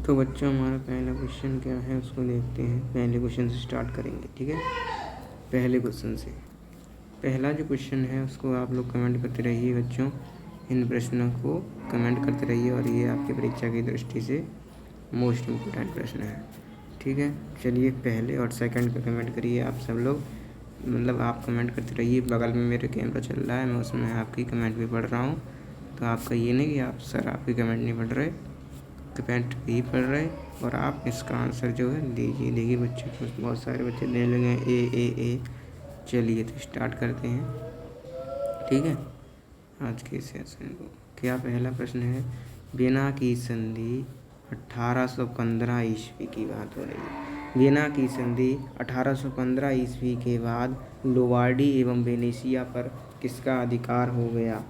तो बच्चों हमारा पहला क्वेश्चन क्या है उसको देखते हैं। पहले क्वेश्चन से स्टार्ट करेंगे, ठीक है। पहले क्वेश्चन से पहला जो क्वेश्चन है उसको आप लोग कमेंट करते रहिए बच्चों। इन प्रश्नों को कमेंट करते रहिए और ये आपकी परीक्षा की दृष्टि से मोस्ट इम्पोर्टेंट प्रश्न है, ठीक है। चलिए पहले और सेकंड का कमेंट करिए आप सब लोग, मतलब आप कमेंट करते रहिए। बगल में मेरे कैमरा चल रहा है, मैं उसमें आपकी कमेंट भी पढ़ रहा हूँ। तो आपका ये नहीं कि आप सर आपकी कमेंट नहीं पढ़ रहे, कमेंट भी पढ़ रहे और आप इसका आंसर जो है दीजिए। देखिए बच्चे कुछ बहुत सारे बच्चे देने लगे हैं ए। चलिए तो स्टार्ट करते हैं, ठीक है, आज के सेशन को। क्या पहला प्रश्न है, वियना की संधि 1815 ईस्वी की बात हो रही है। वियना की संधि 1815 ईस्वी के बाद लोवार्डी एवं वेनेशिया पर किसका अधिकार हो गया?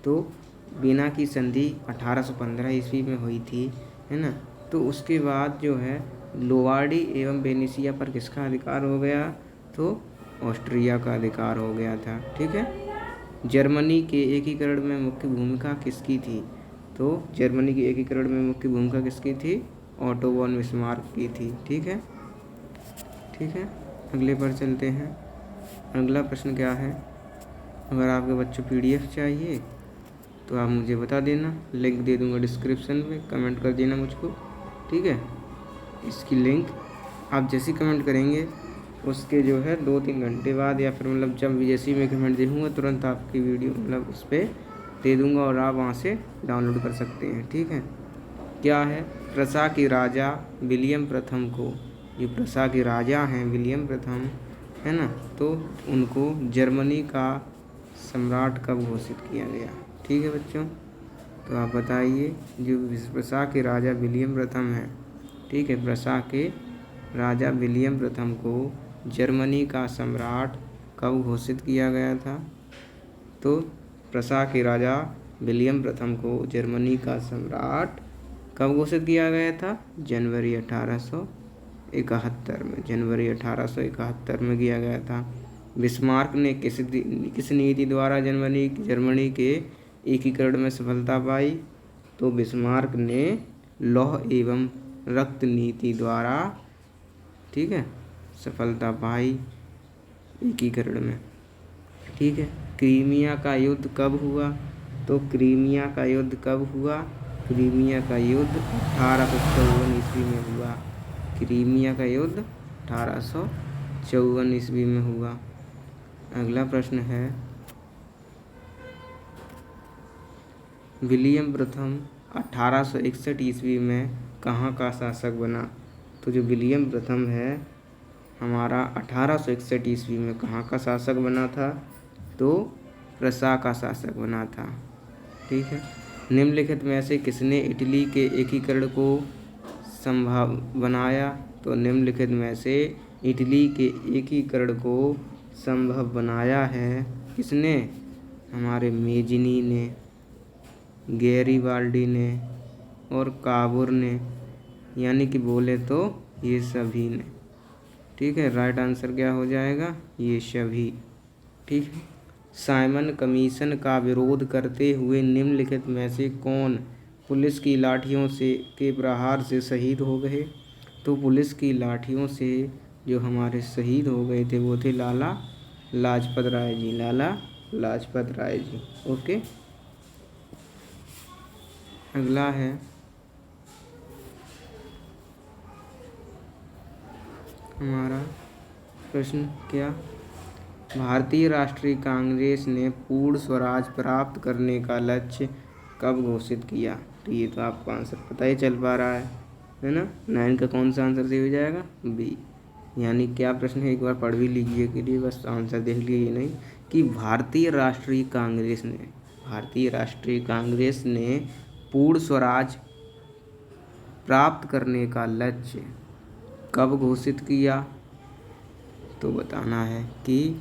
तो वियना की संधि 1815 ईस्वी में हुई थी, है ना। तो उसके बाद जो है लोवार्डी एवं वेनेशिया पर किसका अधिकार हो गया? तो ऑस्ट्रिया का अधिकार हो गया था, ठीक है। जर्मनी के एकीकरण में मुख्य भूमिका किसकी थी? तो जर्मनी के एकीकरण में मुख्य भूमिका किसकी थी? ऑटो वॉन बिस्मार्क की थी, ठीक है, ठीक है। अगले पर चलते हैं। अगला प्रश्न क्या है, अगर आपके बच्चों PDF चाहिए तो आप मुझे बता देना, लिंक दे दूंगा डिस्क्रिप्शन में, कमेंट कर देना मुझको, ठीक है। इसकी लिंक आप जैसे कमेंट करेंगे उसके जो है 2-3 घंटे बाद या फिर मतलब जब जैसे ही मैं कमेंट देखूँगा तुरंत आपकी वीडियो मतलब उस पर दे दूँगा और आप वहाँ से डाउनलोड कर सकते हैं, ठीक है। क्या है, प्रसा के राजा विलियम प्रथम को, जो प्रसा के राजा हैं विलियम प्रथम, है ना, तो उनको जर्मनी का सम्राट कब घोषित किया गया? ठीक है बच्चों, तो आप बताइए। जो प्रसा के राजा विलियम प्रथम हैं, ठीक है, प्रसा के राजा विलियम प्रथम को जर्मनी का सम्राट कब घोषित किया गया था? तो प्रसा के राजा विलियम प्रथम को जर्मनी का सम्राट कब घोषित किया गया था? जनवरी 1871 में, जनवरी 1871 में किया गया था। बिस्मार्क ने किस नीति द्वारा जर्मनी के एकीकरण में सफलता पाई? तो बिस्मार्क ने लौह एवं रक्त नीति द्वारा, ठीक है, सफलता पाई एकीकरण में, ठीक है। क्रीमिया का युद्ध कब हुआ? तो क्रीमिया का युद्ध कब हुआ? क्रीमिया का युद्ध 1854 ईस्वी में हुआ। क्रीमिया का युद्ध 1854 ईस्वी में हुआ। अगला प्रश्न है, विलियम प्रथम 1861 ईस्वी में कहाँ का शासक बना? तो जो विलियम प्रथम है हमारा 1861 ईस्वी में कहाँ का शासक बना था? तो प्रसा का शासक बना था, ठीक है। निम्नलिखित में से किसने इटली के एकीकरण को संभव बनाया? तो निम्नलिखित में से इटली के एकीकरण को संभव बनाया है किसने? हमारे मेजिनी ने, गैरीबाल्डी ने और काबुर ने, यानी कि बोले तो ये सभी ने, ठीक है। राइट आंसर क्या हो जाएगा? ये सभी, ठीक है। साइमन कमीशन का विरोध करते हुए निम्नलिखित में से कौन पुलिस की लाठियों से के प्रहार से शहीद हो गए? तो पुलिस की लाठियों से जो हमारे शहीद हो गए थे वो थे लाला लाजपत राय जी, लाला लाजपत राय जी, ओके। अगला है, हमारा प्रश्न क्या, भारतीय राष्ट्रीय कांग्रेस ने पूर्ण स्वराज प्राप्त करने का लक्ष्य कब घोषित किया? तो ये तो आपको आंसर पता ही चल पा रहा है ना। 9 का कौन सा आंसर सही हो जाएगा? बी। यानी क्या प्रश्न है, एक बार पढ़ भी लीजिए के लिए, बस आंसर देख लीजिए, ये नहीं कि भारतीय राष्ट्रीय कांग्रेस ने पूर्ण स्वराज प्राप्त करने का लक्ष्य कब घोषित किया? तो बताना है कि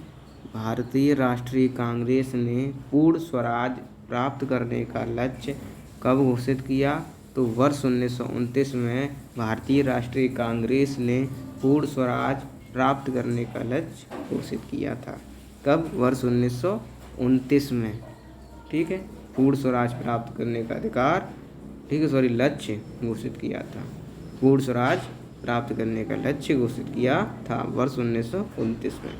भारतीय राष्ट्रीय कांग्रेस ने पूर्ण स्वराज प्राप्त करने का लक्ष्य कब घोषित किया? तो वर्ष 1929 में भारतीय राष्ट्रीय कांग्रेस ने पूर्ण स्वराज प्राप्त करने का लक्ष्य घोषित किया था। कब? वर्ष 1929 में, ठीक है, पूर्ण स्वराज प्राप्त करने का अधिकार, ठीक है, सॉरी, लक्ष्य घोषित किया था। पूर्ण स्वराज प्राप्त करने का लक्ष्य घोषित किया था वर्ष 1929 में।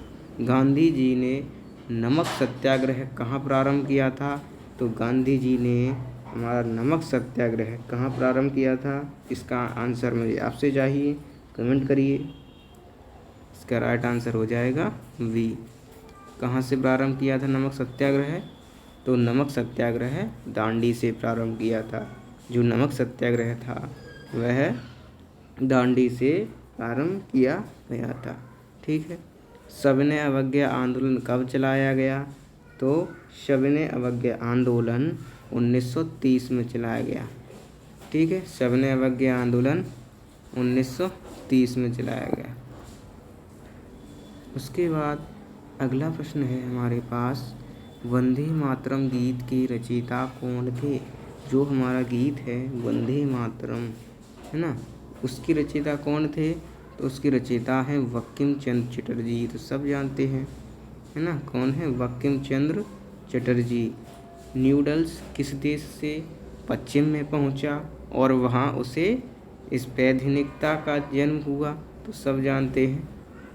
गांधी जी ने नमक सत्याग्रह कहाँ प्रारंभ किया था? तो गांधी जी ने हमारा नमक सत्याग्रह कहाँ प्रारंभ किया था? इसका आंसर मुझे आपसे चाहिए, कमेंट करिए। इसका राइट आंसर हो जाएगा वी। कहाँ से प्रारंभ किया था नमक सत्याग्रह? तो नमक सत्याग्रह दांडी से प्रारंभ किया था। जो नमक सत्याग्रह था वह दांडी से प्रारंभ किया गया था। ठीक है। सविनय अवज्ञा आंदोलन कब चलाया गया? तो सविनय अवज्ञा आंदोलन 1930 में चलाया गया। ठीक है। सविनय अवज्ञा आंदोलन 1930 में चलाया गया। उसके बाद अगला प्रश्न है हमारे पास, वंदे मातरम गीत के रचयिता कौन थे? जो हमारा गीत है वंदे मातरम, है ना, उसकी रचयिता कौन थे? तो उसकी रचयिता है बंकिम चंद्र चटर्जी। तो सब जानते हैं, है ना, कौन है? बंकिम चंद्र चटर्जी। न्यूडल्स किस देश से पश्चिम में पहुंचा और वहां उसे इस वैधानिकता का जन्म हुआ? तो सब जानते हैं,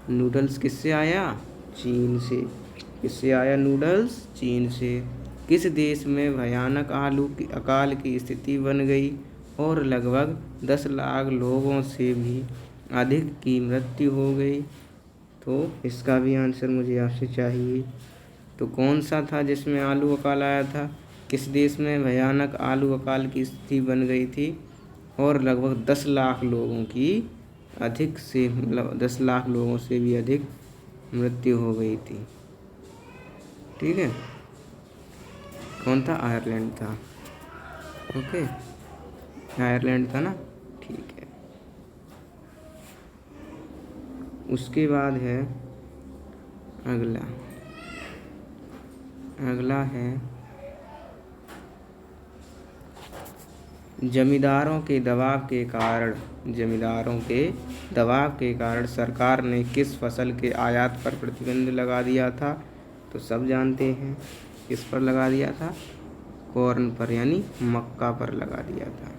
नूडल्स किससे आया? चीन से। किससे आया नूडल्स? चीन से। किस देश में भयानक अकाल की स्थिति बन गई और लगभग 10 लाख लोगों से भी अधिक की मृत्यु हो गई? तो इसका भी आंसर मुझे आपसे चाहिए। तो कौन सा था जिसमें आलू अकाल आया था? किस देश में भयानक आलू अकाल की स्थिति बन गई थी और लगभग 10 लाख लोगों की अधिक से मतलब 10 लाख लोगों से भी अधिक मृत्यु हो गई थी। ठीक है। कौन था? आयरलैंड था। ओके, आयरलैंड था ना। ठीक है। उसके बाद है अगला है जमींदारों के दबाव के कारण सरकार ने किस फसल के आयात पर प्रतिबंध लगा दिया था? तो सब जानते हैं, किस पर लगा दिया था? कॉर्न पर, यानी मक्का पर लगा दिया था।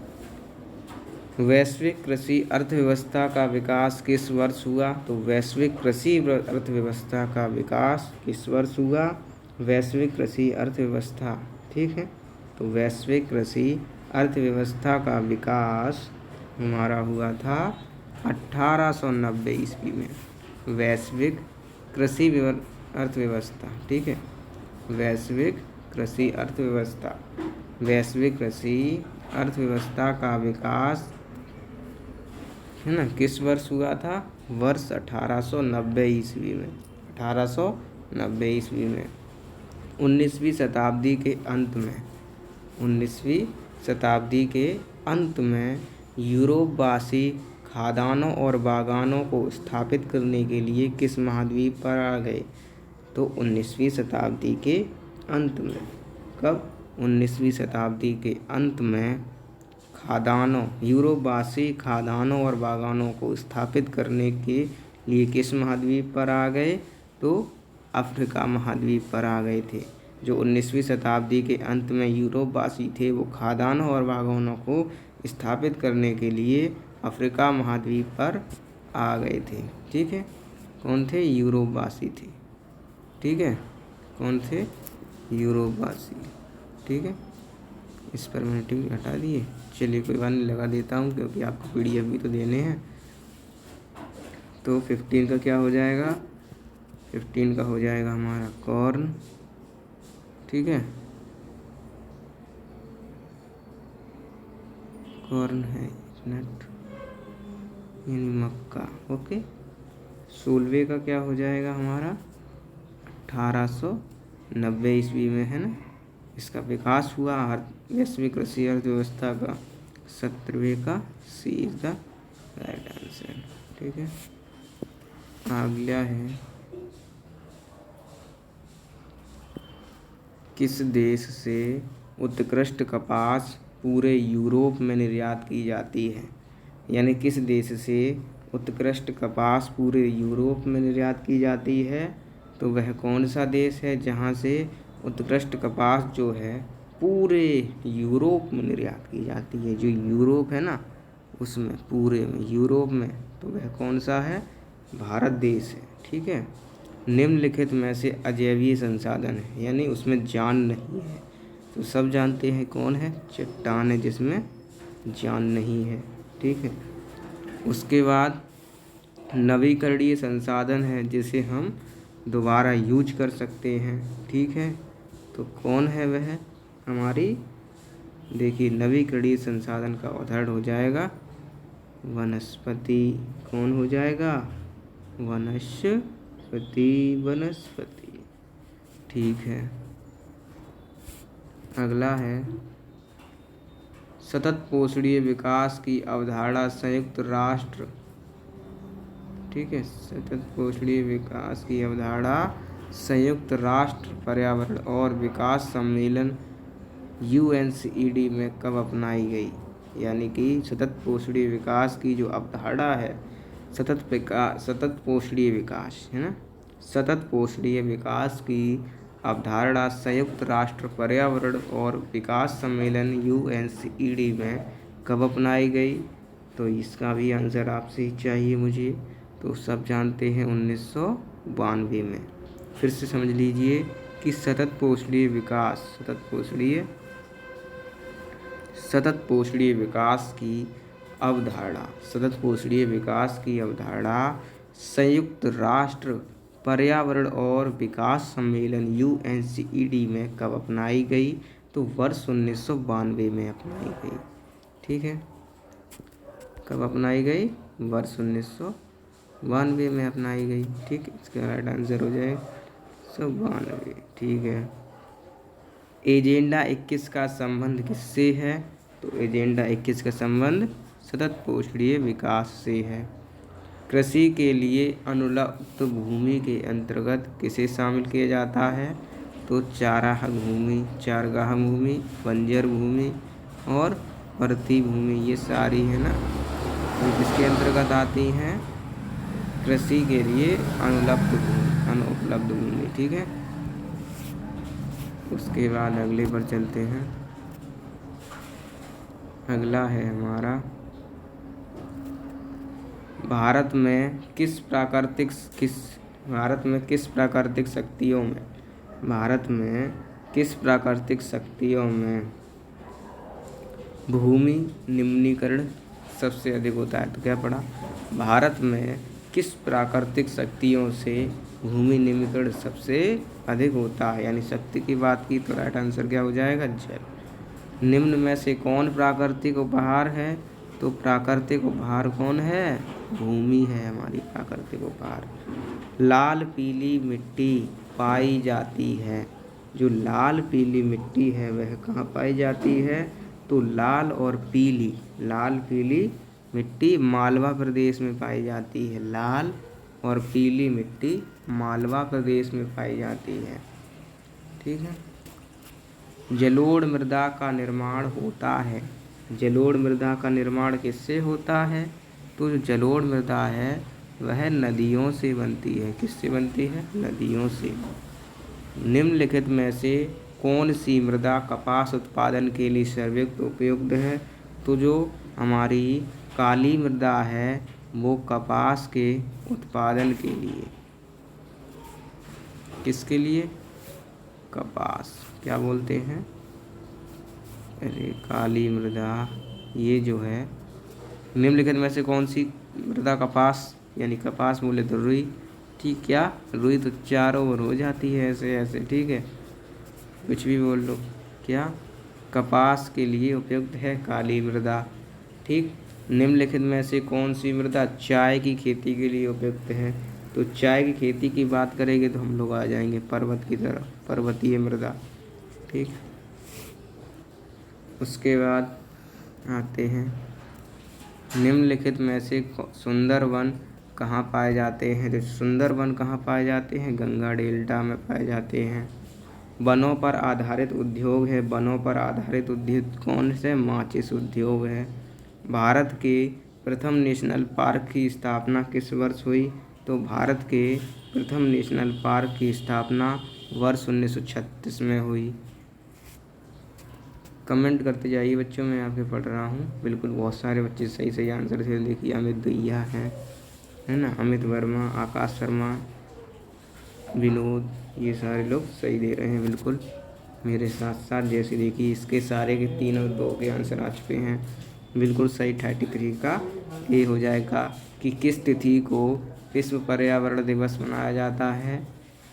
वैश्विक कृषि अर्थव्यवस्था का विकास किस वर्ष हुआ? तो वैश्विक कृषि अर्थव्यवस्था का विकास किस वर्ष हुआ? वैश्विक कृषि अर्थव्यवस्था, ठीक है। तो वैश्विक कृषि अर्थव्यवस्था का विकास हमारा हुआ था 1890 ईस्वी में। वैश्विक कृषि अर्थव्यवस्था, ठीक है। वैश्विक कृषि अर्थव्यवस्था का विकास, है ना, किस वर्ष हुआ था? वर्ष 1890 ईस्वी में। 1890 ईस्वी में। 19वीं शताब्दी के अंत में यूरोपवासी खादानों और बागानों को स्थापित करने के लिए किस महाद्वीप पर आ गए? तो 19वीं शताब्दी के अंत में। कब? 19वीं शताब्दी के अंत में यूरोपवासी खादानों और बागानों को स्थापित करने के लिए किस महाद्वीप पर आ गए? तो अफ्रीका महाद्वीप पर आ गए थे। जो 19वीं शताब्दी के अंत में यूरोपवासी थे वो खादानों और बागानों को स्थापित करने के लिए अफ्रीका महाद्वीप पर आ गए थे। ठीक है। कौन थे? यूरोपवासी थे। ठीक है। कौन थे? यूरोपवासी। ठीक है। इस पर मैंने टिक हटा दिए। चलिए कोई बात नहीं, लगा देता हूँ क्योंकि आपको PDF भी तो देने हैं। तो 15 का क्या हो जाएगा? 15 का हो जाएगा हमारा कॉर्न। ठीक है। कॉर्न है नट यानी मक्का। ओके। 16वें का क्या हो जाएगा हमारा? 1890 ईस्वी में, है ना, इसका विकास हुआ वैश्विक कृषि अर्थव्यवस्था का। 17वें का सी इज द राइट आंसर। ठीक है। अगला है किस देश से उत्कृष्ट कपास पूरे यूरोप में निर्यात की जाती है? यानी किस देश से उत्कृष्ट कपास पूरे यूरोप में निर्यात की जाती है? तो वह कौन सा देश है जहाँ से उत्कृष्ट कपास जो है पूरे यूरोप में निर्यात की जाती है? जो यूरोप है ना, उसमें पूरे में यूरोप में, तो वह कौन सा है? भारत देश है। ठीक है। निम्नलिखित में से अजैवीय संसाधन है, यानी उसमें जान नहीं है, तो सब जानते हैं कौन है? चट्टान है जिसमें जान नहीं है। ठीक है। उसके बाद नवीकरणीय संसाधन है जिसे हम दोबारा यूज कर सकते हैं। ठीक है। तो कौन है वह? हमारी देखिए नवीकरणीय संसाधन का उदाहरण हो जाएगा वनस्पति। कौन हो जाएगा? वनस्पति। ठीक है। अगला है सतत पोषणीय विकास की अवधारणा संयुक्त राष्ट्र। ठीक है। सतत पोषणीय विकास की अवधारणा संयुक्त राष्ट्र पर्यावरण और विकास सम्मेलन UNCED में कब अपनाई गई? यानी कि सतत पोषणीय विकास की जो अवधारणा है, सतत पोषणीय विकास है ना, सतत पोषणीय विकास की अवधारणा संयुक्त राष्ट्र पर्यावरण और विकास सम्मेलन UNCED में कब अपनाई गई? तो इसका भी आंसर आपसे ही चाहिए मुझे। तो सब जानते हैं 1992 में। फिर से समझ लीजिए कि सतत पोषणीय विकास की अवधारणा संयुक्त राष्ट्र पर्यावरण और विकास सम्मेलन UNCED में कब अपनाई गई? तो वर्ष 1992 में अपनाई गई। ठीक है। कब अपनाई गई? वर्ष 1992 में अपनाई गई। ठीक है। इसका राइट आंसर हो जाएगा 1992। ठीक है। एजेंडा 21 का संबंध किससे है? तो एजेंडा 21 का संबंध सतत पोषणीय विकास से है। कृषि के लिए अनुपलब्ध भूमि के अंतर्गत किसे शामिल किया जाता है? तो चारागाह भूमि, बंजर भूमि और परती भूमि, ये सारी है ना, तो किसके अंतर्गत आती हैं? कृषि के लिए अनुपलब्ध भूमि। ठीक है। उसके बाद अगले पर चलते हैं। अगला है हमारा भारत में किस प्राकृतिक शक्तियों में भूमि निम्नीकरण सबसे अधिक होता है? तो क्या पढ़ा? भारत में किस प्राकृतिक शक्तियों से भूमि निम्नीकरण सबसे अधिक होता है? यानी शक्ति की बात की तो राइट आंसर क्या हो जाएगा? जल। निम्न में से कौन प्राकृतिक उपहार है? तो प्राकृतिक उपहार कौन है? भूमि है हमारी प्राकृतिक उपहार। लाल पीली मिट्टी पाई जाती है, जो लाल पीली मिट्टी है वह कहाँ पाई जाती है? तो लाल पीली मिट्टी मालवा प्रदेश में पाई जाती है। लाल और पीली मिट्टी मालवा प्रदेश में पाई जाती है। ठीक है। जलोढ़ मृदा का निर्माण होता है। जलोढ़ मृदा का निर्माण किससे होता है? तो जो जलोढ़ मृदा है वह नदियों से बनती है। किससे बनती है? नदियों से। निम्नलिखित में से कौन सी मृदा कपास उत्पादन के लिए सर्वाधिक उपयुक्त है? तो जो हमारी काली मृदा है वो कपास के उत्पादन के लिए। किसके लिए? कपास। क्या बोलते हैं? अरे काली मृदा, ये जो है निम्नलिखित में से कौन सी मृदा कपास, यानी कपास बोले तो रुई। ठीक, क्या रुई तो चारों ओर हो जाती है ऐसे ऐसे। ठीक है, कुछ भी बोल लो। क्या कपास के लिए उपयुक्त है काली मृदा। ठीक। निम्नलिखित में से कौन सी मृदा चाय की खेती के लिए उपयुक्त है? तो चाय की खेती की बात करेंगे तो हम लोग आ जाएंगे पर्वत की तरफ, पर्वतीय मृदा। ठीक। उसके बाद आते हैं निम्नलिखित में से सुंदर वन कहाँ पाए जाते हैं? तो सुंदर वन कहाँ पाए जाते हैं? गंगा डेल्टा में पाए जाते हैं। वनों पर आधारित उद्योग है। वनों पर आधारित उद्योग कौन से? माचिस उद्योग है। भारत के प्रथम नेशनल पार्क की स्थापना किस वर्ष हुई? तो भारत के प्रथम नेशनल पार्क की स्थापना वर्ष 1936 में हुई। कमेंट करते जाइए बच्चों, मैं आपके पढ़ रहा हूँ। बिल्कुल बहुत सारे बच्चे सही सही आंसर थे। देखिए अमित दैया है ना, अमित वर्मा, आकाश शर्मा, विनोद, ये सारे लोग सही दे रहे हैं बिल्कुल मेरे साथ साथ। जैसे देखिए इसके सारे के 3 और 2 के आंसर आ चुके हैं। बिल्कुल सही 33 का ये हो जाएगा कि किस तिथि को विश्व पर्यावरण दिवस मनाया जाता है,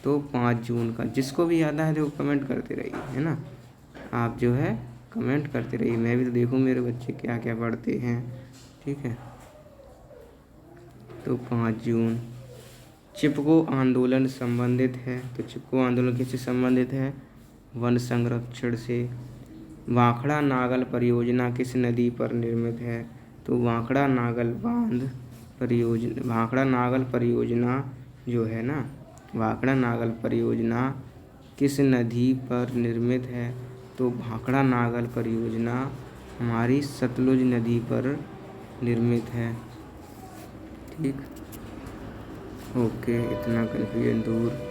तो 5 जून का। जिसको भी आता है तो कमेंट करते रहिए, है ना, आप जो है कमेंट करते रहिए। मैं भी तो देखूँ मेरे बच्चे क्या क्या पढ़ते हैं, ठीक है। तो 5 जून चिपको आंदोलन संबंधित है, तो चिपको आंदोलन किससे संबंधित है? वन संरक्षण से। वाखड़ा नागल परियोजना किस नदी पर निर्मित है? तो वाखड़ा नागल परियोजना जो है ना, वाखड़ा नागल परियोजना किस नदी पर निर्मित है? तो भाखड़ा नागल परियोजना हमारी सतलुज नदी पर निर्मित है, ठीक। ओके, इतना कन्फ्यूजन दूर।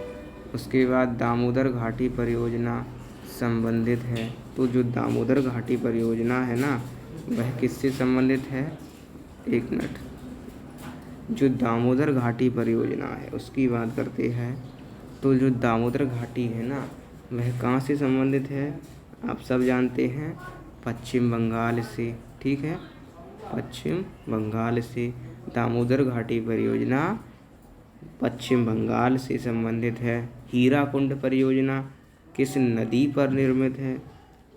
उसके बाद दामोदर घाटी परियोजना संबंधित है, तो जो दामोदर घाटी परियोजना है ना, वह किससे संबंधित है? एक मिनट, जो दामोदर घाटी परियोजना है उसकी बात करते हैं। तो जो दामोदर घाटी है ना, वह कहाँ से संबंधित है? आप सब जानते हैं, पश्चिम बंगाल से, ठीक है, पश्चिम बंगाल से। दामोदर घाटी परियोजना पश्चिम बंगाल से संबंधित है। हीराकुंड परियोजना किस नदी पर निर्मित है?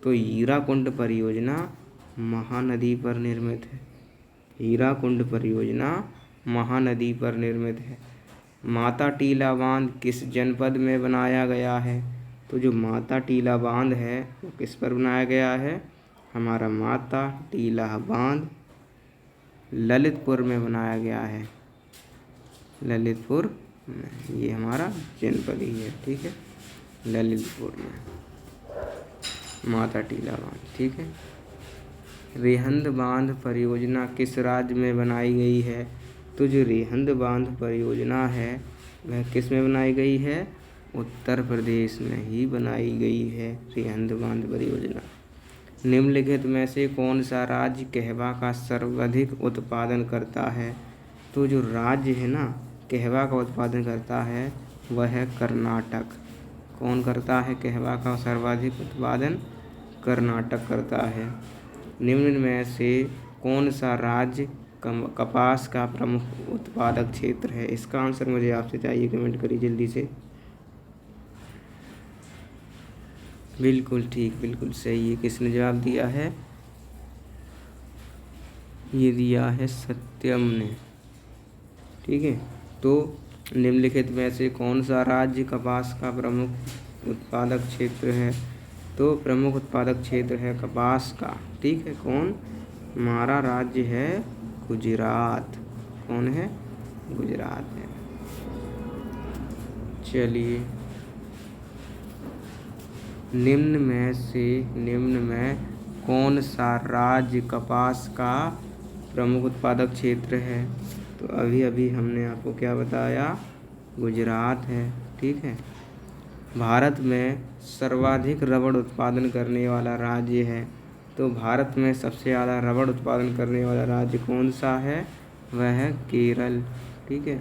तो हीराकुंड परियोजना महानदी पर निर्मित है। हीराकुंड परियोजना महानदी पर निर्मित है। माता टीला बांध किस जनपद में बनाया गया है? तो जो माता टीला बांध है वो किस पर बनाया गया है? हमारा माता टीला बांध ललितपुर में बनाया गया है। ललितपुर में, ये हमारा जनपद ही है, ठीक है, ललितपुर में माता टीला बांध, ठीक है। रेहंद बांध परियोजना किस राज्य में बनाई गई है? तो जो रेहंद बांध परियोजना है वह किस में बनाई गई है? उत्तर प्रदेश में ही बनाई गई है रेहंद बांध परियोजना। निम्नलिखित में से कौन सा राज्य कहवा का सर्वाधिक उत्पादन करता है? तो जो राज्य है ना कहवा का उत्पादन करता है वह है कर्नाटक। कौन करता है कहवा का सर्वाधिक उत्पादन? कर्नाटक करता है। निम्न में से कौन सा राज्य कपास का प्रमुख उत्पादक क्षेत्र है? इसका आंसर मुझे आपसे चाहिए, कमेंट करिए जल्दी से। बिल्कुल ठीक, बिल्कुल सही है। किसने जवाब दिया है? ये दिया है सत्यम ने, ठीक है। तो निम्नलिखित में से कौन सा राज्य कपास का प्रमुख उत्पादक क्षेत्र है? तो प्रमुख उत्पादक क्षेत्र है कपास का, ठीक है। कौन? हमारा राज्य है गुजरात। कौन है? गुजरात है। चलिए, निम्न में कौन सा राज्य कपास का प्रमुख उत्पादक क्षेत्र है? तो अभी हमने आपको क्या बताया? गुजरात है, ठीक है। भारत में सर्वाधिक रबड़ उत्पादन करने वाला राज्य है, तो भारत में सबसे ज़्यादा रबड़ उत्पादन करने वाला राज्य कौन सा है? वह है केरल, ठीक है।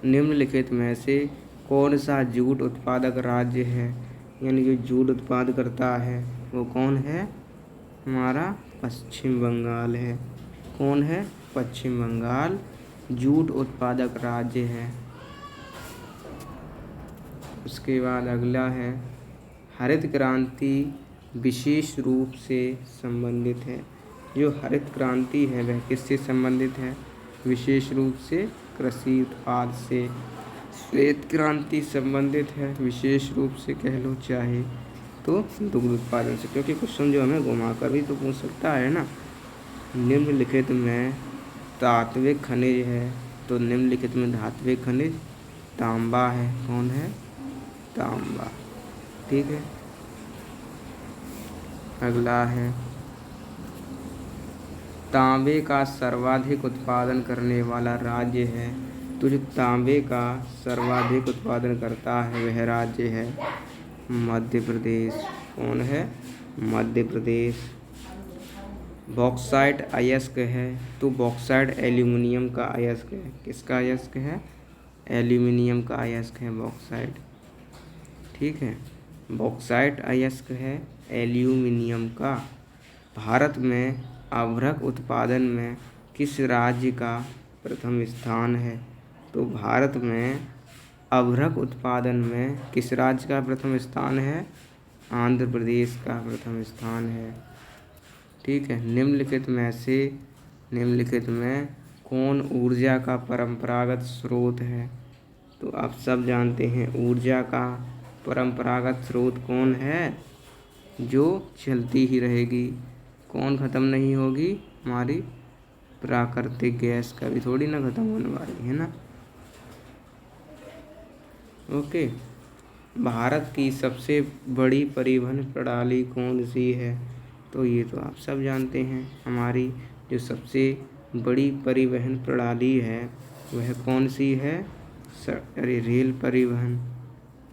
निम्नलिखित में से कौन सा जूट उत्पादक राज्य है? यानी जो जूट उत्पादन करता है वो कौन है? हमारा पश्चिम बंगाल है। कौन है? पश्चिम बंगाल जूट उत्पादक राज्य है। उसके बाद अगला है हरित क्रांति विशेष रूप से संबंधित है। जो हरित क्रांति है वह किससे संबंधित है? विशेष रूप से कृषि उत्पाद से। श्वेत क्रांति संबंधित है विशेष रूप से, कह लो चाहे तो दुग्ध उत्पादन से, क्योंकि क्वेश्चन जो हमें घुमा कर भी तो पूछ सकता है ना। निम्नलिखित में धात्विक खनिज है, तो निम्नलिखित में धात्विक खनिज तांबा है। कौन है? तांबा, ठीक है। अगला है तांबे का सर्वाधिक उत्पादन करने वाला राज्य है, तो जो तांबे का सर्वाधिक उत्पादन करता है वह राज्य है मध्य प्रदेश। कौन है? मध्य प्रदेश। बॉक्साइट अयस्क है तो बॉक्साइट एल्यूमिनियम का अयस्क है। किसका अयस्क है? एल्यूमिनियम का अयस्क है बॉक्साइट। ठीक है, बॉक्साइट अयस्क है एल्यूमिनियम का। भारत में अभ्रक उत्पादन में किस राज्य का प्रथम स्थान है? तो भारत में अभ्रक उत्पादन में किस राज्य का प्रथम स्थान है? आंध्र प्रदेश का प्रथम स्थान है। ठीक है, निम्नलिखित में कौन ऊर्जा का परंपरागत स्रोत है? तो आप सब जानते हैं ऊर्जा का परंपरागत स्रोत कौन है? जो चलती ही रहेगी, कौन ख़त्म नहीं होगी? हमारी प्राकृतिक गैस कभी थोड़ी ना ख़त्म होने वाली है ना। ओके, भारत की सबसे बड़ी परिवहन प्रणाली कौन सी है? तो ये तो आप सब जानते हैं, हमारी जो सबसे बड़ी परिवहन प्रणाली है वह कौन सी है? रेल परिवहन।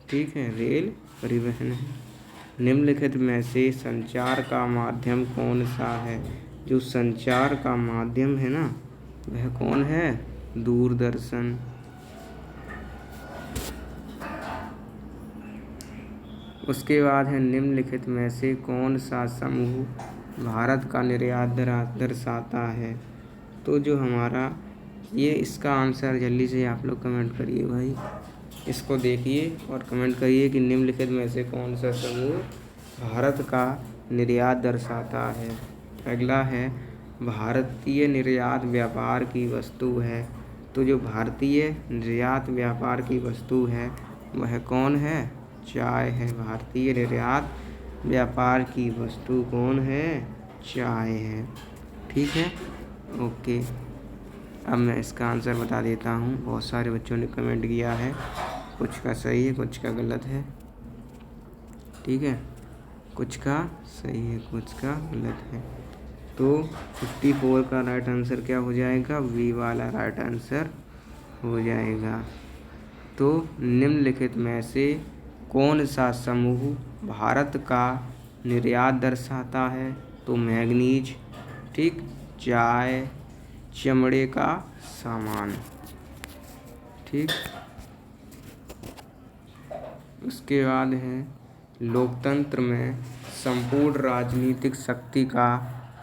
ठीक है, रेल परिवहन है। निम्नलिखित में से संचार का माध्यम कौन सा है? जो संचार का माध्यम है ना वह कौन है? दूरदर्शन। उसके बाद है निम्नलिखित में से कौन सा समूह भारत का निर्यात दर्शाता है? तो जो हमारा ये इसका आंसर जल्दी से आप लोग कमेंट करिए भाई, इसको देखिए और कमेंट करिए कि निम्नलिखित में से कौन सा समूह भारत का निर्यात दर्शाता है। अगला है भारतीय निर्यात व्यापार की वस्तु है। तो जो भारतीय निर्यात व्यापार की वस्तु है वह कौन है? चाय है। भारतीय निर्यात व्यापार की वस्तु कौन है? चाय है। ठीक है, ओके। अब मैं इसका आंसर बता देता हूँ। बहुत सारे बच्चों ने कमेंट किया है, कुछ का सही है कुछ का गलत है। ठीक है, कुछ का सही है कुछ का गलत है। तो 54 का राइट आंसर क्या हो जाएगा? वी वाला राइट आंसर हो जाएगा। तो निम्नलिखित में से कौन सा समूह भारत का निर्यात दर्शाता है? तो मैंगनीज। ठीक, चाय, चमड़े का सामान। ठीक, उसके बाद है लोकतंत्र में संपूर्ण राजनीतिक शक्ति का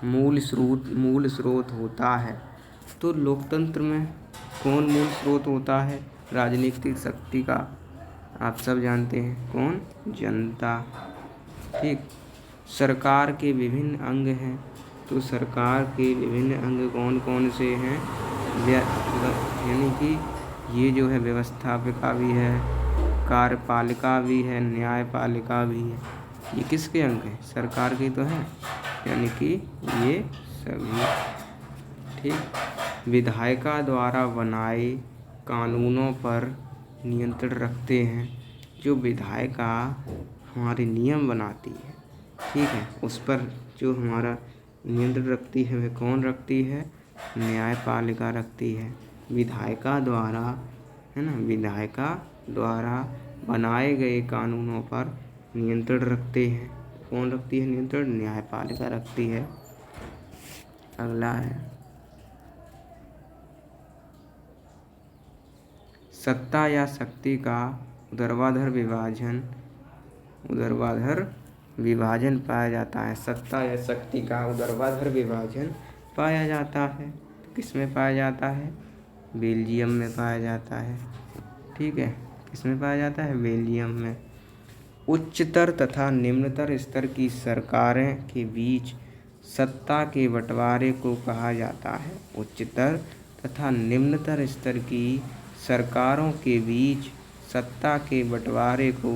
मूल स्रोत होता है। तो लोकतंत्र में कौन मूल स्रोत होता है राजनीतिक शक्ति का? आप सब जानते हैं कौन? जनता। ठीक, सरकार के विभिन्न अंग हैं। तो सरकार के विभिन्न अंग कौन कौन से हैं? यानी कि ये जो है व्यवस्थापिका भी है, कार्यपालिका भी है, न्यायपालिका भी है। ये किसके अंग हैं? सरकार के तो हैं, यानी कि ये सभी। ठीक, विधायिका द्वारा बनाए कानूनों पर नियंत्रण रखते हैं। जो विधायिका हमारे नियम बनाती है, ठीक है, उस पर जो हमारा नियंत्रण रखती है वह कौन रखती है? न्यायपालिका रखती है। विधायिका द्वारा, है ना, विधायिका द्वारा बनाए गए कानूनों पर नियंत्रण रखते हैं। कौन रखती है नियंत्रण? न्यायपालिका रखती है। अगला है सत्ता या शक्ति का ऊर्ध्वाधर विभाजन पाया जाता है। सत्ता या शक्ति का ऊर्ध्वाधर विभाजन पाया जाता है। किस में पाया जाता है? बेल्जियम में पाया जाता है। ठीक है, किस में पाया जाता है? बेल्जियम में। उच्चतर तथा निम्नतर स्तर की सरकारें के बीच सत्ता के बंटवारे को कहा जाता है। उच्चतर तथा निम्नतर स्तर की सरकारों के बीच सत्ता के बंटवारे को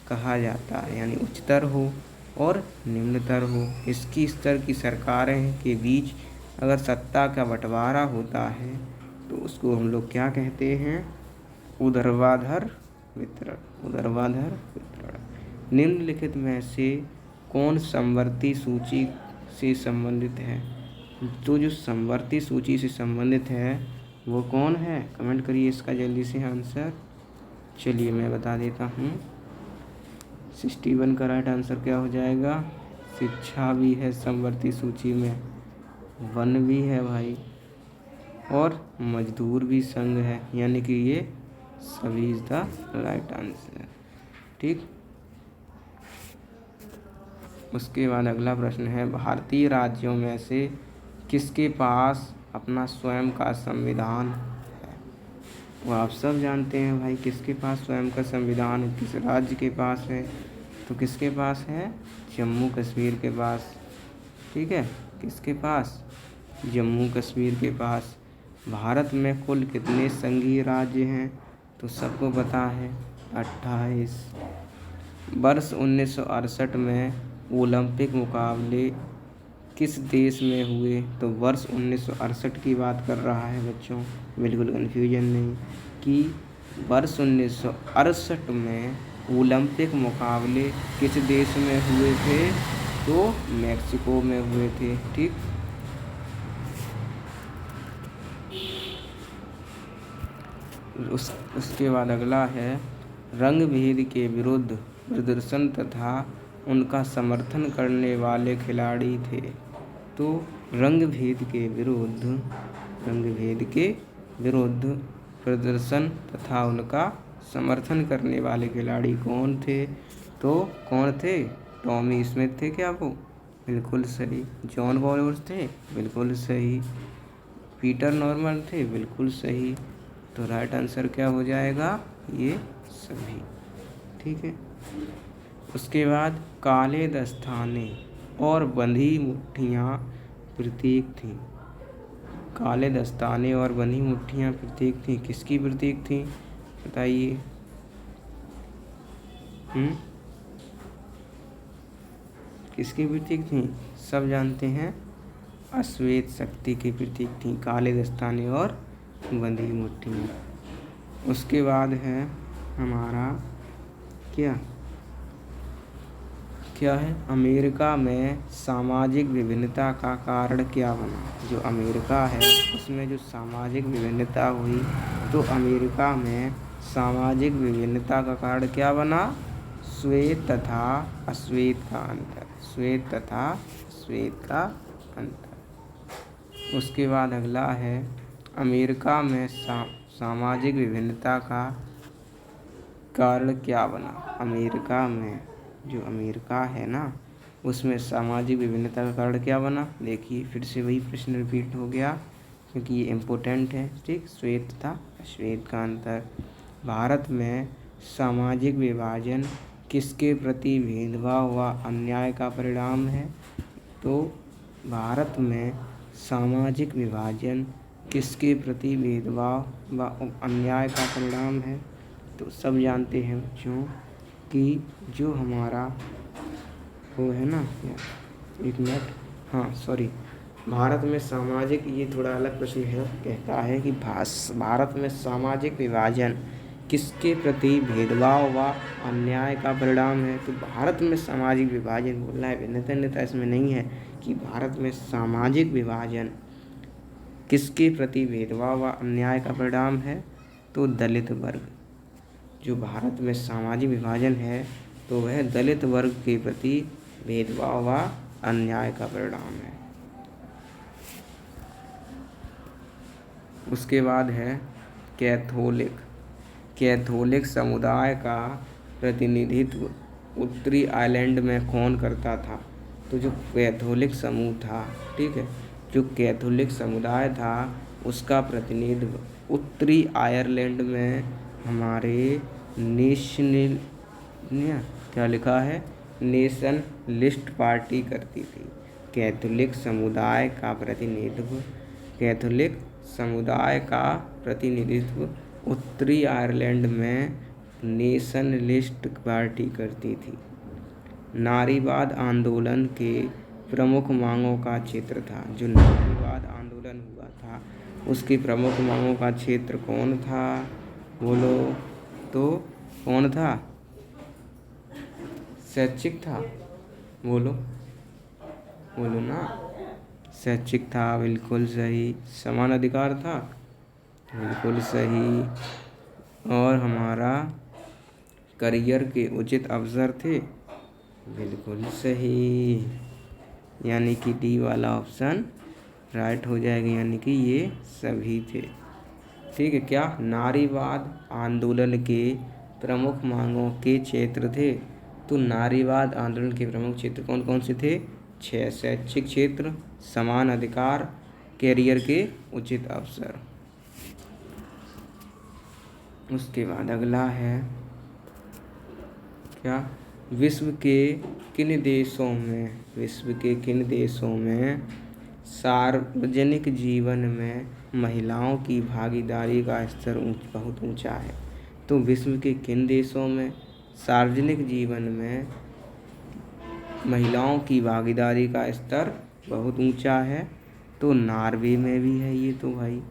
कहा जाता है। यानी उच्चतर हो और निम्नतर हो, इसकी स्तर की सरकारें के बीच अगर सत्ता का बंटवारा होता है तो उसको हम लोग क्या कहते हैं? ऊर्ध्वाधर वितरण। ऊर्ध्वाधर वितरण। निम्नलिखित में से कौन समवर्ती सूची से संबंधित है? तो जो समवर्ती सूची से संबंधित है वो कौन है? कमेंट करिए इसका जल्दी से आंसर। चलिए मैं बता देता हूँ। 61 का राइट आंसर क्या हो जाएगा? शिक्षा भी है समवर्ती सूची में, वन भी है भाई, और मजदूर भी संघ है, यानी कि ये सभी इज द राइट आंसर। ठीक, उसके बाद अगला प्रश्न है, भारतीय राज्यों में से किसके पास अपना स्वयं का संविधान है? वो आप सब जानते हैं भाई, किसके पास स्वयं का संविधान है, किस राज्य के पास है? तो किसके पास है? जम्मू कश्मीर के पास। ठीक है, किसके पास? जम्मू कश्मीर के पास। भारत में कुल कितने संघीय राज्य हैं? तो सबको पता है 28। वर्ष 1968 में ओलंपिक मुकाबले किस देश में हुए? तो वर्ष 1968 की बात कर रहा है बच्चों, बिल्कुल कन्फ्यूजन नहीं कि वर्ष 1968 में ओलंपिक मुकाबले किस देश में हुए थे? तो मैक्सिको में हुए थे। ठीक, उसके बाद अगला है, रंग भेद के विरुद्ध प्रदर्शन तथा उनका समर्थन करने वाले खिलाड़ी थे। तो रंग भेद के विरुद्ध प्रदर्शन तथा उनका समर्थन करने वाले खिलाड़ी कौन थे? तो कौन थे? टॉमी स्मिथ थे क्या वो? बिल्कुल सही। जॉन बॉलोर थे? बिल्कुल सही। पीटर नॉर्मन थे? बिल्कुल सही। तो राइट आंसर क्या हो जाएगा? ये सभी। ठीक है, उसके बाद काले दस्ताने और बंधी मुट्ठियाँ प्रतीक थी। काले दस्ताने और बंधी मुट्ठियाँ प्रतीक थी, किसकी प्रतीक थी? बताइए। किसकी प्रतीक थी? सब जानते हैं, अश्वेत शक्ति की प्रतीक थी काले दस्ताने और बंधी मुट्ठियाँ। उसके बाद है हमारा क्या है, अमेरिका में सामाजिक विभिन्नता का कारण क्या बना? जो अमेरिका है उसमें जो सामाजिक विभिन्नता हुई, तो अमेरिका में सामाजिक विभिन्नता का कारण क्या बना? श्वेत तथा अश्वेत का अंतर। श्वेत तथा अश्वेत का अंतर। उसके बाद अगला है, अमेरिका में सामाजिक विभिन्नता का कारण क्या बना? अमेरिका में, जो अमेरिका है ना, उसमें सामाजिक विभिन्नता का कारण क्या बना? देखिए, फिर से वही प्रश्न रिपीट हो गया क्योंकि ये इम्पोर्टेंट है। ठीक, श्वेत तथा अश्वेत का अंतर। भारत में सामाजिक विभाजन किसके प्रति भेदभाव व अन्याय का परिणाम है? तो भारत में सामाजिक विभाजन किसके प्रति भेदभाव व अन्याय का परिणाम है? तो सब जानते हैं बच्चों कि जो हमारा वो है ना, एक मिनट, हाँ सॉरी, भारत में सामाजिक, ये थोड़ा अलग प्रश्न है, कहता है कि भारत में सामाजिक विभाजन किसके प्रति भेदभाव व अन्याय का परिणाम है? तो भारत में सामाजिक विभाजन बोलना है, भिन्नता इसमें नहीं है कि भारत में सामाजिक विभाजन किसके प्रति भेदभाव व अन्याय का परिणाम है? तो दलित वर्ग। जो भारत में सामाजिक विभाजन है तो वह दलित वर्ग के प्रति भेदभाव व अन्याय का परिणाम है। उसके बाद है कैथोलिक समुदाय का प्रतिनिधित्व उत्तरी आयरलैंड में कौन करता था? तो जो कैथोलिक समूह था, ठीक है, जो कैथोलिक समुदाय था उसका प्रतिनिधित्व उत्तरी आयरलैंड में हमारे नेशनलिस्ट पार्टी करती थी। कैथोलिक समुदाय का प्रतिनिधित्व उत्तरी आयरलैंड में नेशनलिस्ट पार्टी करती थी। नारीवाद आंदोलन के प्रमुख मांगों का क्षेत्र था। जो नारीवाद आंदोलन हुआ था उसकी प्रमुख मांगों का क्षेत्र कौन था? बोलो तो कौन था? शैक्षिक था? बोलो ना, शैक्षिक था, बिल्कुल सही। समान अधिकार था, बिल्कुल सही। और हमारा करियर के उचित अवसर थे, बिल्कुल सही, यानी कि डी वाला ऑप्शन राइट हो जाएगा, यानी कि ये सभी थे। ठीक है, क्या नारीवाद आंदोलन के प्रमुख मांगों के क्षेत्र थे? तो नारीवाद आंदोलन के प्रमुख क्षेत्र कौन कौन से थे? 6, शैक्षिक क्षेत्र, समान अधिकार, कैरियर के उचित अवसर। उसके बाद अगला है क्या, विश्व के किन देशों में सार्वजनिक जीवन में महिलाओं की भागीदारी का स्तर बहुत ऊंचा है? तो विश्व के किन देशों में सार्वजनिक जीवन में महिलाओं की भागीदारी का स्तर बहुत ऊंचा है? तो नॉर्वे में भी है ये तो भाई,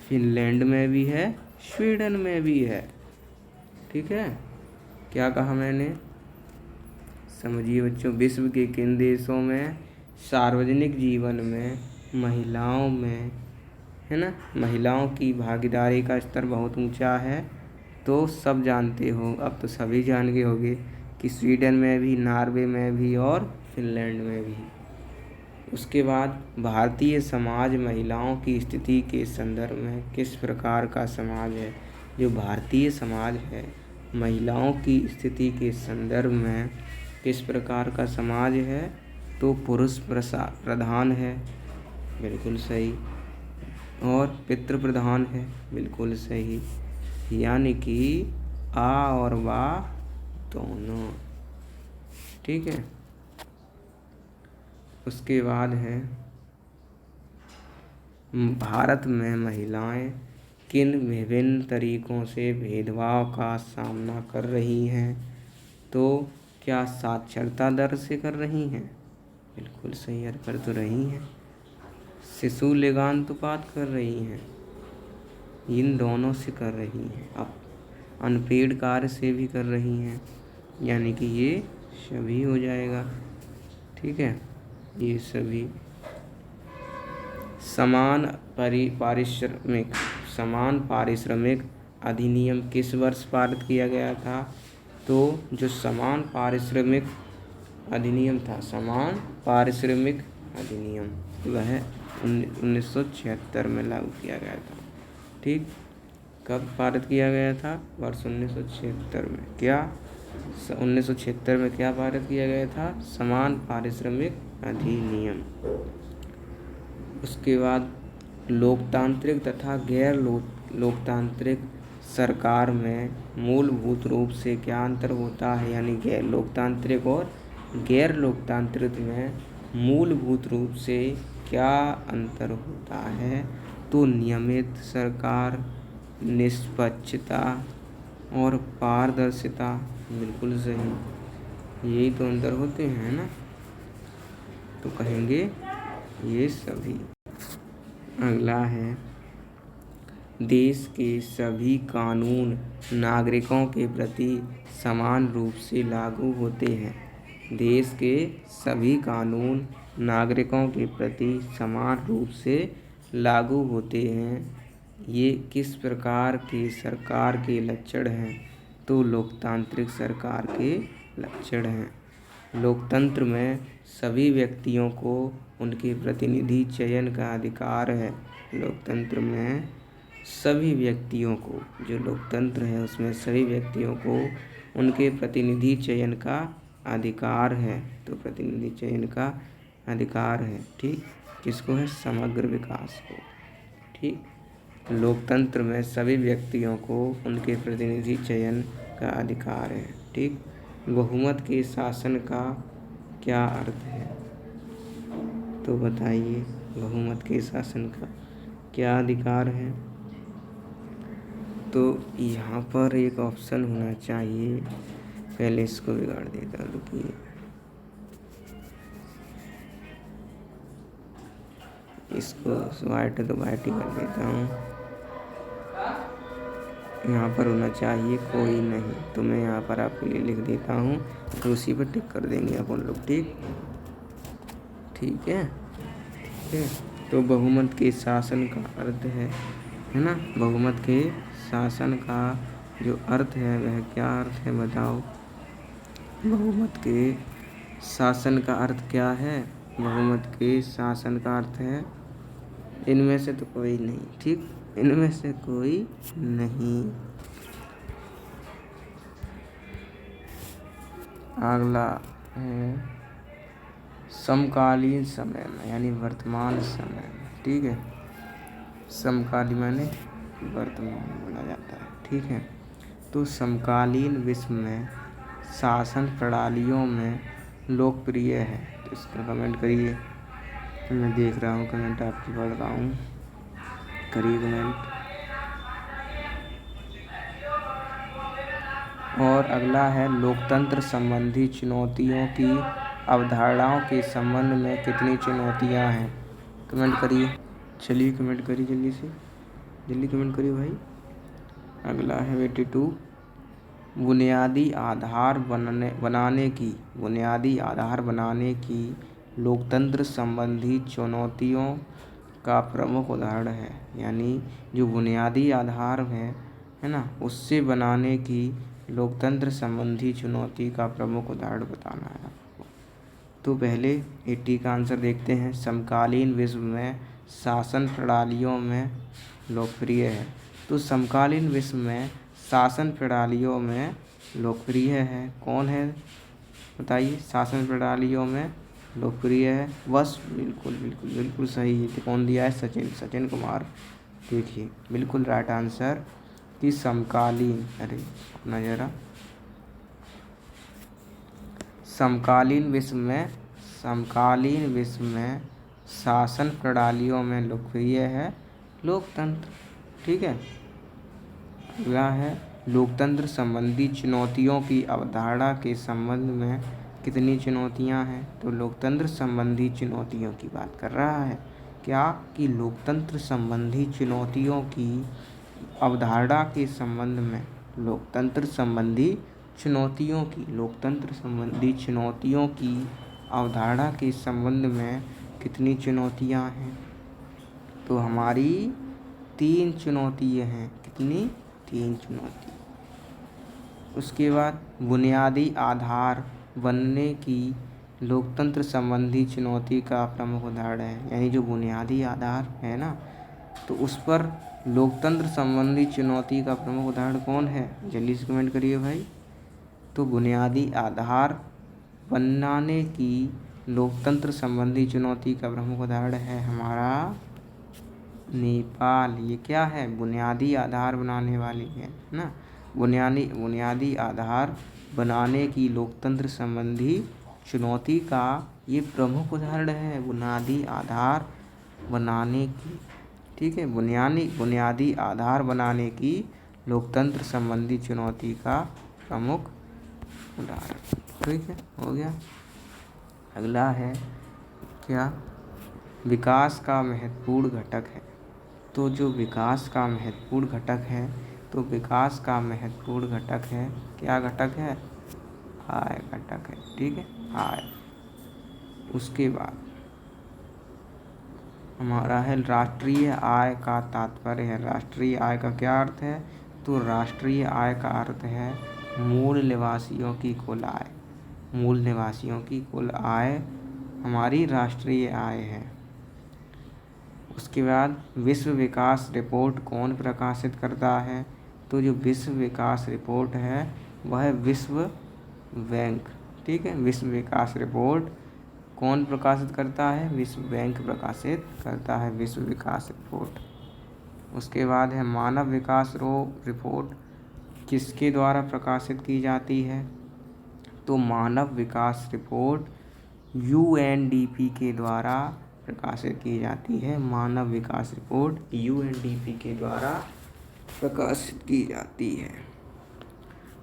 फिनलैंड में भी है, स्वीडन में भी है। ठीक है, क्या कहा मैंने, समझिए बच्चों, विश्व के किन देशों में सार्वजनिक जीवन में महिलाओं में, है ना, महिलाओं की भागीदारी का स्तर बहुत ऊंचा है? तो सब जानते हो, अब तो सभी जान गए होंगे कि स्वीडन में भी, नॉर्वे में भी और फिनलैंड में भी। उसके बाद भारतीय समाज महिलाओं की स्थिति के संदर्भ में किस प्रकार का समाज है? जो भारतीय समाज है महिलाओं की स्थिति के संदर्भ में किस प्रकार का समाज है? तो पुरुष प्रधान है, बिल्कुल सही, और पितृ प्रधान है, बिल्कुल सही, यानी कि आ और वा दोनों। ठीक है, उसके बाद है भारत में महिलाएं किन विभिन्न तरीकों से भेदभाव का सामना कर रही हैं? तो क्या साक्षरता दर से कर रही हैं? बिल्कुल सही, यार कर तो रही हैं। शिशु लिंगानुपात कर रही हैं, इन दोनों से कर रही हैं। अब अनपेड कार्य से भी कर रही हैं, यानी कि ये सभी हो जाएगा। ठीक है, ये सभी। समान पारिश्रमिक अधिनियम किस वर्ष पारित किया गया था? तो जो समान पारिश्रमिक अधिनियम था, समान पारिश्रमिक अधिनियम, वह 1976 में लागू किया गया था। ठीक, कब पारित किया गया था? वर्ष 1976 में। क्या 1976 में क्या पारित किया गया था? समान पारिश्रमिक अधिनियम। उसके बाद लोकतांत्रिक तथा गैर लोकतांत्रिक सरकार में मूलभूत रूप से क्या अंतर होता है? यानी गैर लोकतांत्रिक और गैर लोकतांत्रिक में मूलभूत रूप से क्या अंतर होता है? तो नियमित सरकार, निष्पक्षता और पारदर्शिता, बिल्कुल सही, यही तो अंतर होते हैं ना, तो कहेंगे ये सभी। अगला है देश के सभी कानून नागरिकों के प्रति समान रूप से लागू होते हैं। देश के सभी कानून नागरिकों के प्रति समान रूप से लागू होते हैं। ये किस प्रकार की सरकार के लक्षण हैं? तो लोकतांत्रिक सरकार के लक्षण हैं। लोकतंत्र में सभी व्यक्तियों को उनके प्रतिनिधि चयन का अधिकार है। लोकतंत्र में सभी व्यक्तियों को, जो लोकतंत्र है उसमें सभी व्यक्तियों को उनके प्रतिनिधि चयन का अधिकार है। तो प्रतिनिधि चयन का अधिकार है। ठीक, किसको है? समग्र विकास को। ठीक, लोकतंत्र में सभी व्यक्तियों को उनके प्रतिनिधि चयन का अधिकार है। ठीक, बहुमत के शासन का क्या अर्थ है? तो बताइए, बहुमत के शासन का क्या अधिकार है? तो यहाँ पर एक ऑप्शन होना चाहिए, पहले इसको बिगाड़ देता हूँ, रुकिए, इसको वाइट है तो वाइट ही कर देता हूँ। यहाँ पर होना चाहिए कोई नहीं, तो मैं यहाँ पर आपके लिए लिख देता हूँ, तो उसी पर टिक कर देंगे अपन लोग। ठीक, ठीक है, ठीक है। तो बहुमत के शासन का अर्थ है ना, बहुमत के शासन का जो अर्थ है वह क्या अर्थ है बताओ? बहुमत के शासन का अर्थ क्या है? बहुमत के शासन का अर्थ है इनमें से तो कोई नहीं, ठीक, इनमें से कोई नहीं। अगला है समकालीन समय में, यानी वर्तमान समय में, ठीक है, समकालीन माने वर्तमान बोला जाता है, ठीक है। तो समकालीन विश्व में शासन प्रणालियों में लोकप्रिय है, तो इसका कमेंट करिए। मैं देख रहा हूँ कमेंट, आपकी पढ़ रहा हूँ, करिए कमेंट। और अगला है लोकतंत्र संबंधी चुनौतियों की अवधारणाओं के संबंध में कितनी चुनौतियां हैं? कमेंट करिए, चलिए कमेंट करिए जल्दी से, जल्दी कमेंट करिए भाई। अगला है 82 बुनियादी आधार बनाने की लोकतंत्र संबंधी चुनौतियों का प्रमुख उदाहरण है, यानी जो बुनियादी आधार है ना, उससे बनाने की लोकतंत्र संबंधी चुनौती का प्रमुख उदाहरण बताना है आपको। तो पहले 80 का आंसर देखते हैं। समकालीन विश्व में शासन प्रणालियों में लोकप्रिय है, तो समकालीन विश्व में शासन प्रणालियों में लोकप्रिय है, कौन है बताइए? शासन प्रणालियों में लोकप्रिय है, बस बिल्कुल बिल्कुल बिल्कुल सही है। कौन दिया है? सचिन कुमार। देखिए बिल्कुल राइट आंसर कि समकालीन, अरे अपना जरा, समकालीन विश्व में शासन प्रणालियों में लोकप्रिय है लोकतंत्र, ठीक है। अगला है लोकतंत्र संबंधी चुनौतियों की अवधारणा के संबंध में कितनी चुनौतियां हैं? तो लोकतंत्र संबंधी चुनौतियों की बात कर रहा है, क्या कि लोकतंत्र संबंधी चुनौतियों की अवधारणा के संबंध में लोकतंत्र संबंधी चुनौतियों की अवधारणा के संबंध में कितनी चुनौतियां हैं? तो हमारी 3 चुनौतियां हैं। कितनी? 3 चुनौती। उसके बाद बुनियादी आधार बनने की लोकतंत्र संबंधी चुनौती का प्रमुख उदाहरण है, यानी जो बुनियादी आधार है ना, तो उस पर लोकतंत्र संबंधी चुनौती का प्रमुख उदाहरण कौन है? जल्दी से कमेंट करिए भाई। तो बुनियादी आधार बनाने की लोकतंत्र संबंधी चुनौती का प्रमुख उदाहरण है हमारा नेपाल। ये क्या है? बुनियादी आधार बनाने वाली है ना, बुनियादी आधार बनाने की लोकतंत्र संबंधी चुनौती का ये प्रमुख उदाहरण है, बुनियादी आधार बनाने की, ठीक है, बुनियादी आधार बनाने की लोकतंत्र संबंधी चुनौती का प्रमुख उदाहरण, ठीक है, हो गया। अगला है क्या? विकास का महत्वपूर्ण घटक है। तो जो विकास का महत्वपूर्ण घटक है, तो विकास का महत्वपूर्ण घटक है, क्या घटक है? आय घटक है, ठीक है, आय। उसके बाद हमारा है राष्ट्रीय आय का तात्पर्य है। राष्ट्रीय आय का क्या अर्थ है? तो राष्ट्रीय आय का अर्थ है मूल निवासियों की कुल आय। मूल निवासियों की कुल आय हमारी राष्ट्रीय आय है। उसके बाद विश्व विकास रिपोर्ट कौन प्रकाशित करता है? तो जो विश्व विकास रिपोर्ट है वह विश्व बैंक, ठीक है, विश्व विकास रिपोर्ट कौन प्रकाशित करता है? विश्व बैंक प्रकाशित करता है विश्व विकास रिपोर्ट। उसके बाद है मानव विकास रिपोर्ट किसके द्वारा प्रकाशित की जाती है? तो मानव विकास रिपोर्ट UNDP के द्वारा प्रकाशित की जाती है। मानव विकास रिपोर्ट UNDP के द्वारा प्रकाशित की जाती है।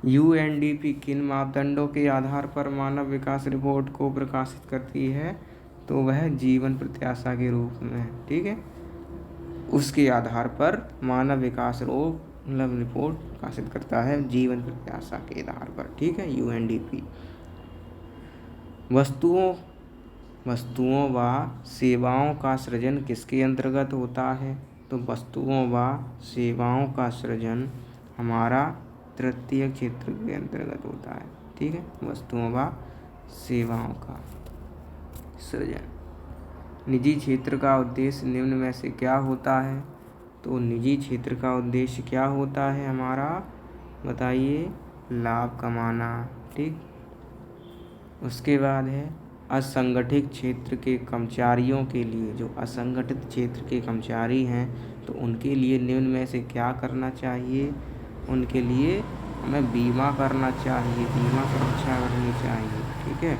UNDP किन मापदंडों के आधार पर मानव विकास रिपोर्ट को प्रकाशित करती है? तो वह जीवन प्रत्याशा के रूप में, ठीक है, उसके आधार पर मानव विकास रिपोर्ट प्रकाशित करता है जीवन प्रत्याशा के आधार पर, ठीक है, UNDP। वस्तुओं व सेवाओं का सृजन किसके अंतर्गत होता है? तो वस्तुओं व सेवाओं का सृजन हमारा तृतीय क्षेत्र के अंतर्गत होता है, ठीक है, वस्तुओं व सेवाओं का सृजन। निजी क्षेत्र का उद्देश्य निम्न में से क्या होता है? तो निजी क्षेत्र का उद्देश्य क्या होता है हमारा, बताइए, लाभ कमाना, ठीक। उसके बाद है असंगठित क्षेत्र के कर्मचारियों के लिए, जो असंगठित क्षेत्र के कर्मचारी हैं तो उनके लिए निम्न में से क्या करना चाहिए? उनके लिए हमें बीमा करना चाहिए, बीमा सुरक्षा करनी चाहिए, ठीक है।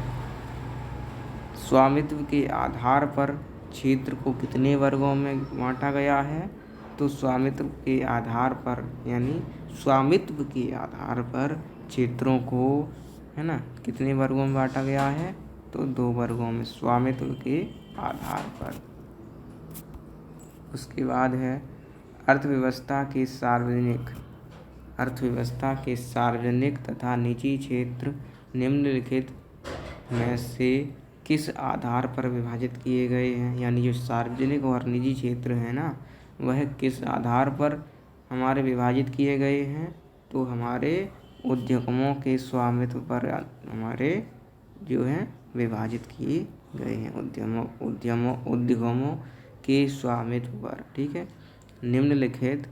स्वामित्व के आधार पर क्षेत्र को कितने वर्गों में बांटा गया है? तो स्वामित्व के आधार पर, यानी स्वामित्व के आधार पर क्षेत्रों को, है ना, कितने वर्गों में बांटा गया है? तो 2 वर्गों में, स्वामित्व के आधार पर। उसके बाद है अर्थव्यवस्था के सार्वजनिक तथा निजी क्षेत्र निम्नलिखित में से किस आधार पर विभाजित किए गए हैं? यानी जो सार्वजनिक और निजी क्षेत्र है ना, वह किस आधार पर हमारे विभाजित किए गए हैं? तो हमारे उद्यमों के स्वामित्व पर हमारे जो है विभाजित किए गए हैं, उद्यमों के स्वामित्व पर, ठीक है। निम्नलिखित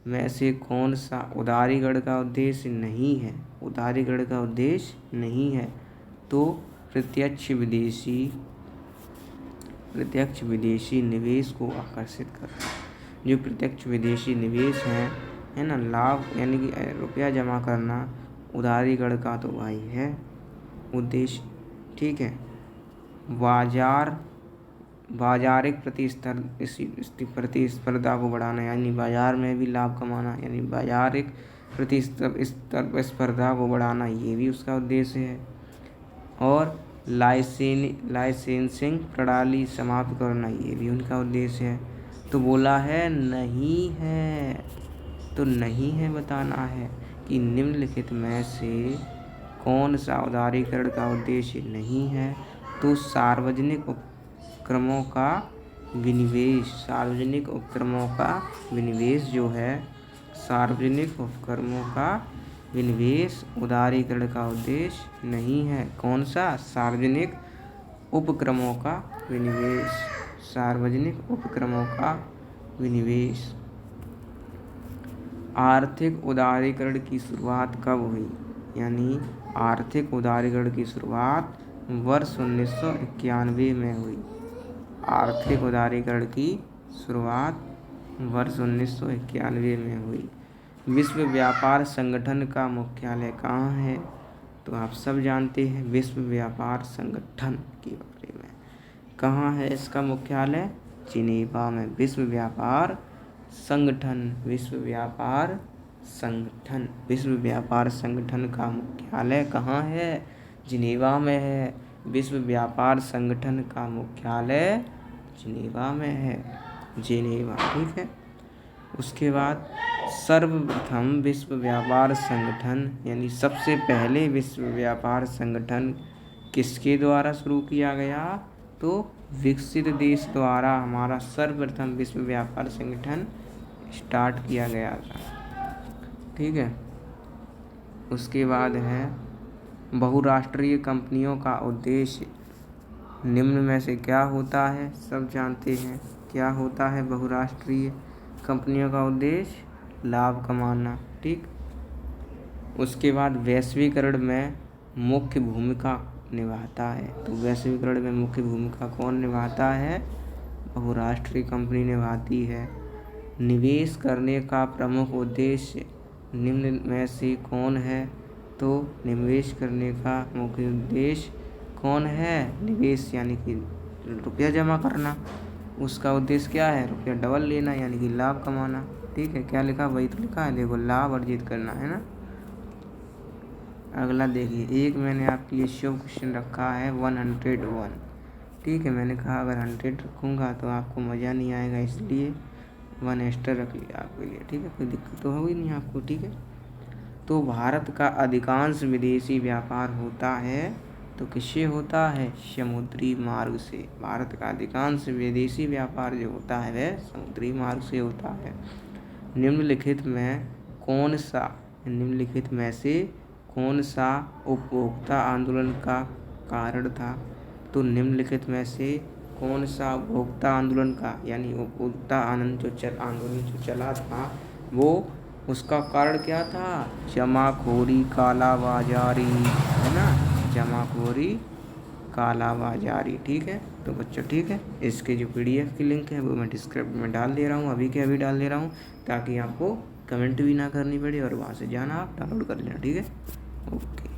में से कौन सा उदारीकरण का उद्देश्य नहीं है? उदारीकरण का उद्देश्य नहीं है तो प्रत्यक्ष विदेशी निवेश को आकर्षित करना। जो प्रत्यक्ष विदेशी निवेश है ना, लाभ यानी कि रुपया जमा करना, उदारीकरण का तो भाई है उद्देश्य, ठीक है। बाजारिक प्रतिस्पर्धा को बढ़ाना, यानी बाजार में भी लाभ कमाना, यानी बाजारिक प्रतिस्पर्धा को बढ़ाना, ये भी उसका उद्देश्य है। और लाइसेंसिंग प्रणाली समाप्त करना, ये भी उनका उद्देश्य है। तो बोला है नहीं है, तो नहीं है बताना है कि निम्नलिखित में से कौन सा उदारीकरण का उद्देश्य नहीं है? तो सार्वजनिक उपक्रमों का विनिवेश, सार्वजनिक उपक्रमों का विनिवेश जो है, सार्वजनिक उपक्रमों का विनिवेश उदारीकरण का उद्देश्य नहीं है। कौन सा? सार्वजनिक उपक्रमों का विनिवेश, सार्वजनिक उपक्रमों का विनिवेश। आर्थिक उदारीकरण की शुरुआत कब हुई? यानी आर्थिक उदारीकरण की शुरुआत वर्ष 1991 में हुई। आर्थिक उदारीकरण की शुरुआत वर्ष 1991 में हुई। विश्व व्यापार संगठन का मुख्यालय कहाँ है? तो आप सब जानते हैं विश्व व्यापार संगठन के बारे में। कहाँ है इसका मुख्यालय? जिनेवा में। विश्व व्यापार संगठन, विश्व व्यापार संगठन, विश्व व्यापार संगठन का मुख्यालय कहाँ है? जिनेवा में है। विश्व व्यापार संगठन का मुख्यालय जिनेवा में है, जिनेवा, ठीक है। उसके बाद सर्वप्रथम विश्व व्यापार संगठन, यानी सबसे पहले विश्व व्यापार संगठन किसके द्वारा शुरू किया गया? तो विकसित देश द्वारा हमारा सर्वप्रथम विश्व व्यापार संगठन स्टार्ट किया गया था, ठीक है। उसके बाद है बहुराष्ट्रीय कंपनियों का उद्देश्य निम्न में से क्या होता है? सब जानते हैं क्या होता है बहुराष्ट्रीय कंपनियों का उद्देश्य? लाभ कमाना, ठीक। उसके बाद वैश्वीकरण में मुख्य भूमिका निभाता है। तो वैश्वीकरण में मुख्य भूमिका कौन निभाता है? बहुराष्ट्रीय कंपनी निभाती है। निवेश करने का प्रमुख उद्देश्य निम्न में से कौन है? तो निवेश करने का मुख्य उद्देश्य कौन है? निवेश यानी कि रुपया जमा करना, उसका उद्देश्य क्या है? रुपया डबल लेना, यानी कि लाभ कमाना, ठीक है। क्या लिखा? वही तो लिखा है, देखो, लाभ अर्जित करना, है ना। अगला देखिए, एक मैंने आपके लिए शो क्वेश्चन रखा है 101, ठीक है। मैंने कहा अगर 100 रखूँगा तो आपको मज़ा नहीं आएगा, इसलिए 1 एक्स्ट्रा रख लिया आपके लिए, ठीक है। कोई दिक्कत तो होगी नहीं आपको, ठीक है। तो भारत का अधिकांश विदेशी व्यापार होता है, तो किससे होता है? समुद्री मार्ग से। भारत का अधिकांश विदेशी व्यापार जो होता है वह समुद्री मार्ग से होता है। निम्नलिखित में से कौन सा उपभोक्ता आंदोलन का कारण था? तो निम्नलिखित में से कौन सा उपभोक्ता आंदोलन का यानी उपभोक्ता आंदोलन जो चला था वो उसका कारण क्या था? जमाखोरी, कालाबाजारी, है ना, जमाखोरी, कालाबाजारी। ठीक है, तो बच्चों ठीक है, इसके जो PDF की लिंक है वो मैं डिस्क्रिप्शन में डाल दे रहा हूँ, अभी के अभी डाल दे रहा हूँ, ताकि आपको कमेंट भी ना करनी पड़े और वहाँ से जाना आप डाउनलोड कर लेना। ठीक है, ओके।